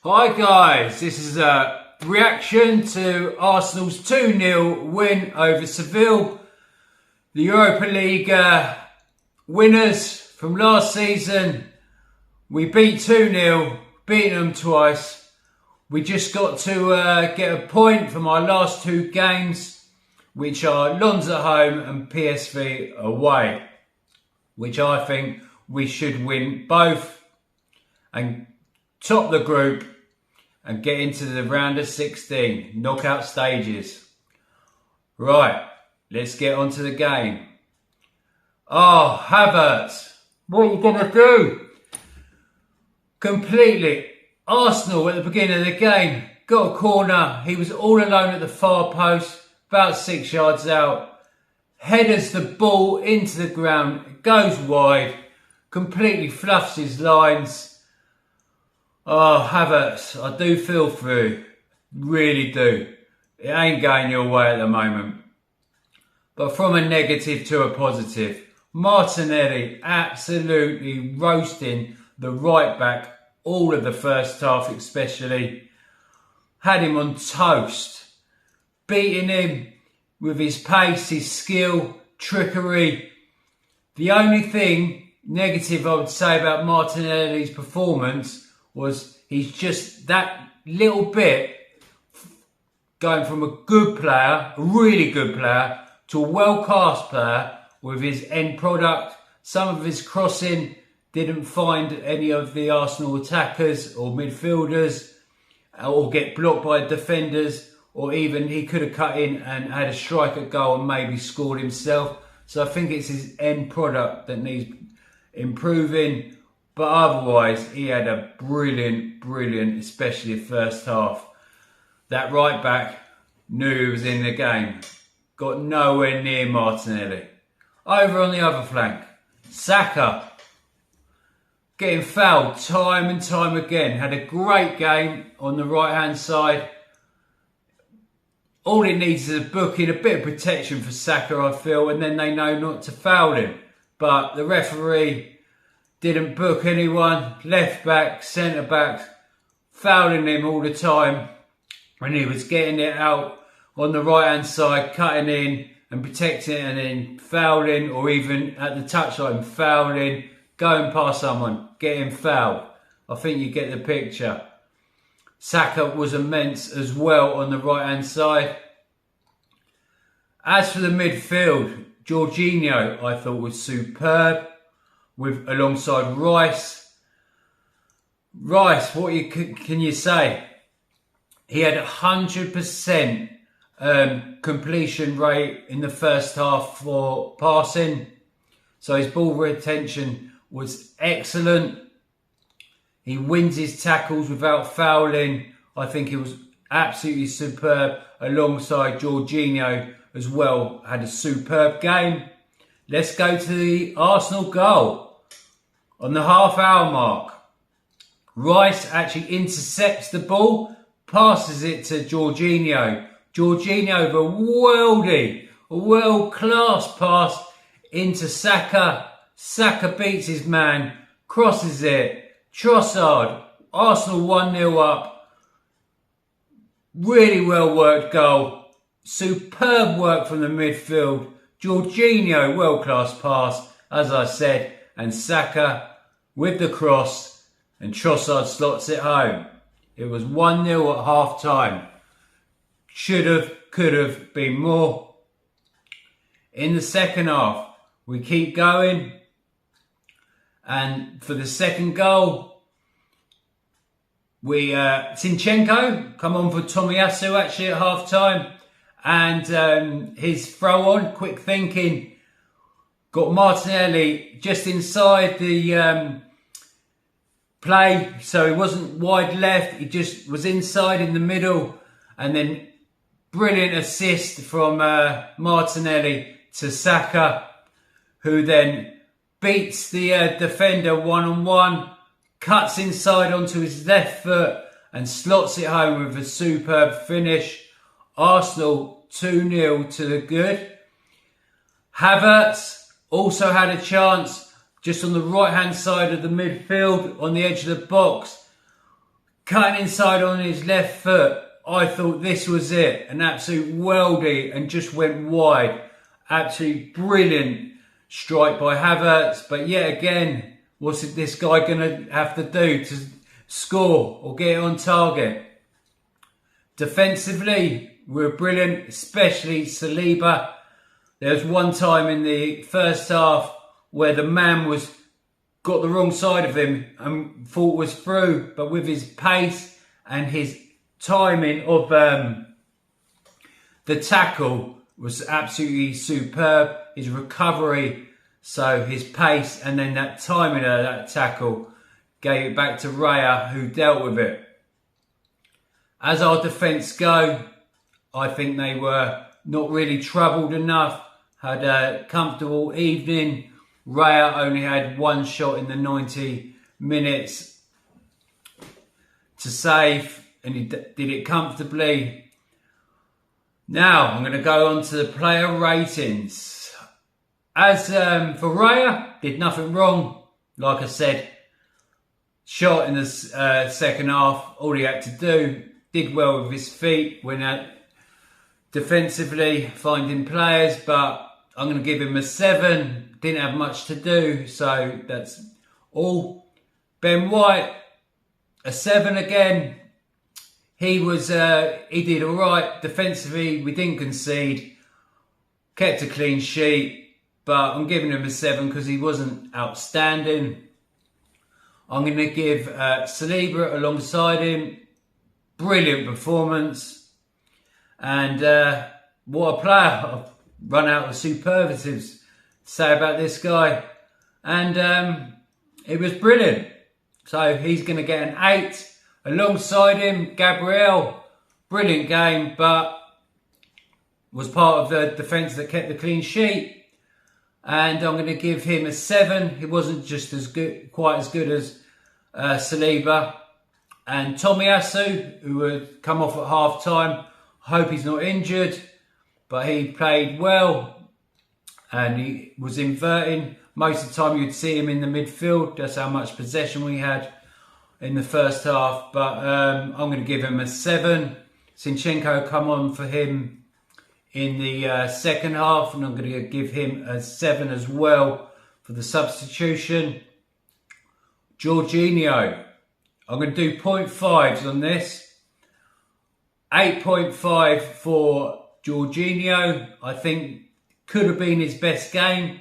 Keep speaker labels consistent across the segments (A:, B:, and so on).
A: Hi guys, this is a reaction to Arsenal's 2-0 win over Seville, the Europa League winners from last season. We beat 2-0, beaten them twice. We just got to get a point from our last two games, which are Lens at home and PSV away, which I think we should win both and top the group and get into the round of 16 knockout stages. Right, let's get on to the game. Oh, Havertz, what are you going to do? Completely. Arsenal at the beginning of the game got a corner. He was all alone at the far post, about 6 yards out. Headers the ball into the ground, goes wide, completely fluffs his lines. Oh, Havertz, I do feel for you. Really do. It ain't going your way at the moment. But from a negative to a positive, Martinelli absolutely roasting the right back all of the first half especially. Had him on toast. Beating him with his pace, his skill, trickery. The only thing negative I would say about Martinelli's performance was he's just that little bit going from a good player, a really good player, to a well-cast player with his end product. Some of his crossing didn't find any of the Arsenal attackers or midfielders or get blocked by defenders, or even he could have cut in and had a strike at goal and maybe scored himself. So I think it's his end product that needs improving. But otherwise, he had a brilliant, especially the first half. That right back knew he was in the game. Got nowhere near Martinelli. Over on the other flank, Saka. Getting fouled time and time again. Had a great game on the right-hand side. All it needs is a booking, a bit of protection for Saka, I feel, and then they know not to foul him. But the referee didn't book anyone, left back, centre back, fouling him all the time when he was getting it out on the right hand side, cutting in and protecting it, and then fouling, or even at the touchline fouling, going past someone, getting fouled. I think you get the picture. Saka was immense as well on the right hand side. As for the midfield, Jorginho I thought was superb. Alongside Rice. Rice, what can you say? He had 100% completion rate in the first half for passing. So his ball retention was excellent. He wins his tackles without fouling. I think he was absolutely superb. Alongside Jorginho as well, had a superb game. Let's go to the Arsenal goal. On the half-hour mark, Rice actually intercepts the ball, passes it to Jorginho. Jorginho with a world-class pass into Saka. Saka beats his man, crosses it. Trossard, Arsenal 1-0 up. Really well-worked goal. Superb work from the midfield. Jorginho, world-class pass, as I said. And Saka with the cross, and Trossard slots it home. It was 1-0 at half time. Should have, could have been more. In the second half, we keep going. And for the second goal, Zinchenko come on for Tomiyasu actually at half time. And his throw on, quick thinking, got Martinelli just inside the play, so he wasn't wide left, he just was inside in the middle, and then brilliant assist from Martinelli to Saka, who then beats the defender one-on-one, cuts inside onto his left foot and slots it home with a superb finish. Arsenal 2-0 to the good. Havertz also had a chance just on the right hand side of the midfield on the edge of the box. cutting inside on his left foot. I thought this was it, an absolute worldie, and just went wide. Absolutely brilliant strike by Havertz, but yet again, what's this guy going to have to do to score or get it on target? Defensively, we were brilliant, especially Saliba. There was one time in the first half where the man got the wrong side of him and thought was through, but with his pace and his timing of the tackle was absolutely superb. His recovery, so his pace and then that timing of that tackle gave it back to Raya, who dealt with it. As our defence go, I think they were not really troubled enough, had a comfortable evening. Raya only had one shot in the 90 minutes to save, and he did it comfortably. Now, I'm going to go on to the player ratings. As for Raya, did nothing wrong. Like I said, shot in the second half, all he had to do. Did well with his feet, went out defensively, finding players, but I'm going to give him a 7. Didn't have much to do, so that's all. Ben White, a 7 again. He did all right defensively. We didn't concede, kept a clean sheet, but I'm giving him a 7 because he wasn't outstanding. I'm going to give Saliba alongside him. Brilliant performance, and what a player. I've run out of superlatives to say about this guy, and it was brilliant. So he's going to get an 8. Alongside him, Gabriel, brilliant game, but was part of the defence that kept the clean sheet. And I'm going to give him a 7. He wasn't just as good, quite as good as Saliba. And Tomiyasu, who had come off at half time. I hope he's not injured, but he played well and he was inverting. Most of the time you'd see him in the midfield. That's how much possession we had in the first half, but I'm going to give him a 7. Zinchenko come on for him in the second half, and I'm going to give him a 7 as well for the substitution. Jorginho, I'm going to do 0.5s on this. 8.5 for Jorginho. I think could have been his best game.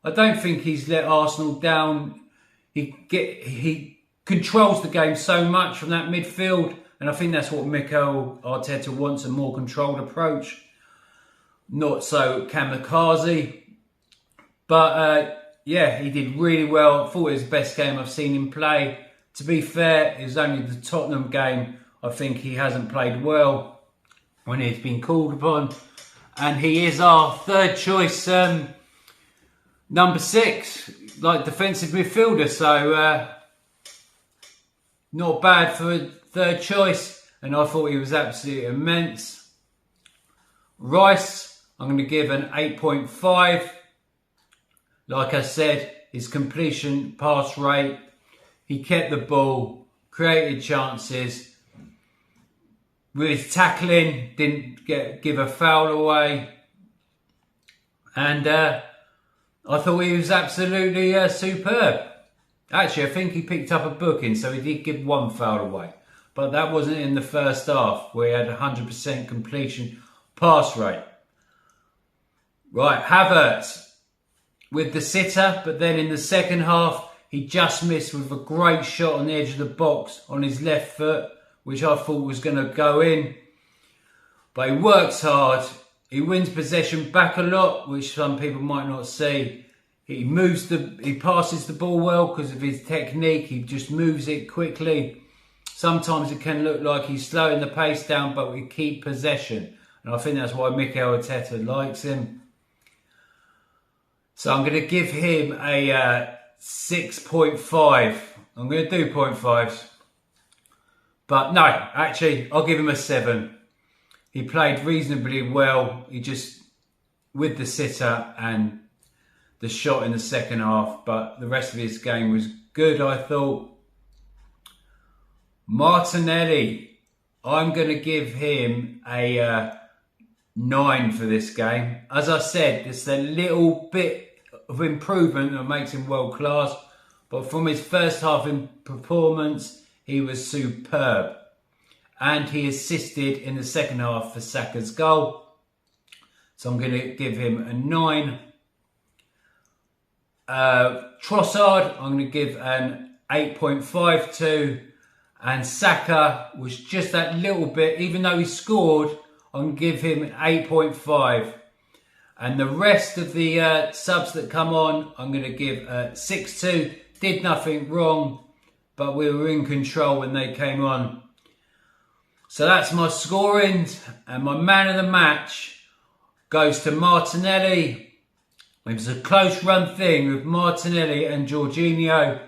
A: I don't think he's let Arsenal down. He controls the game so much from that midfield, and I think that's what Mikel Arteta wants, a more controlled approach, not so kamikaze. But yeah, he did really well. I thought it was the best game I've seen him play. To be fair, it was only the Tottenham game I think he hasn't played well when he's been called upon, and he is our third choice number 6, like defensive midfielder, so not bad for a third choice, and I thought he was absolutely immense. Rice, I'm going to give an 8.5. Like I said, his completion pass rate, he kept the ball, created chances. With his tackling, didn't give a foul away. And I thought he was absolutely superb. Actually, I think he picked up a booking, so he did give one foul away. But that wasn't in the first half, where he had 100% completion pass rate. Right, Havertz with the sitter, but then in the second half, he just missed with a great shot on the edge of the box on his left foot, which I thought was going to go in. But he works hard. He wins possession back a lot, which some people might not see. He passes the ball well because of his technique. He just moves it quickly. Sometimes it can look like he's slowing the pace down, but we keep possession. And I think that's why Mikel Arteta likes him. So I'm going to give him a 6.5. I'm going to do 0.5s. But no, actually, I'll give him a 7. He played reasonably well. He just, with the sitter and the shot in the second half, but the rest of his game was good, I thought. Martinelli, I'm going to give him a 9 for this game. As I said, it's a little bit of improvement that makes him world class. But from his first half in performance, he was superb. And he assisted in the second half for Saka's goal. So I'm going to give him a 9. Trossard, I'm going to give an 8.5 to. And Saka was just that little bit, even though he scored, I'm going to give him an 8.5. And the rest of the subs that come on, I'm going to give a 6-2. Did nothing wrong, but we were in control when they came on. So that's my scoring, and my man of the match goes to Martinelli. It was a close run thing with Martinelli and Jorginho,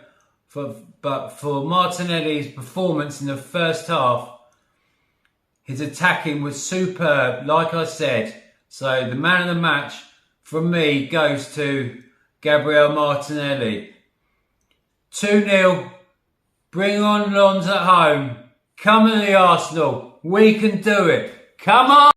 A: but for Martinelli's performance in the first half, his attacking was superb, like I said. So the man of the match from me goes to Gabriel Martinelli. 2-0. Bring on Lons at home. Come on the Arsenal. We can do it. Come on.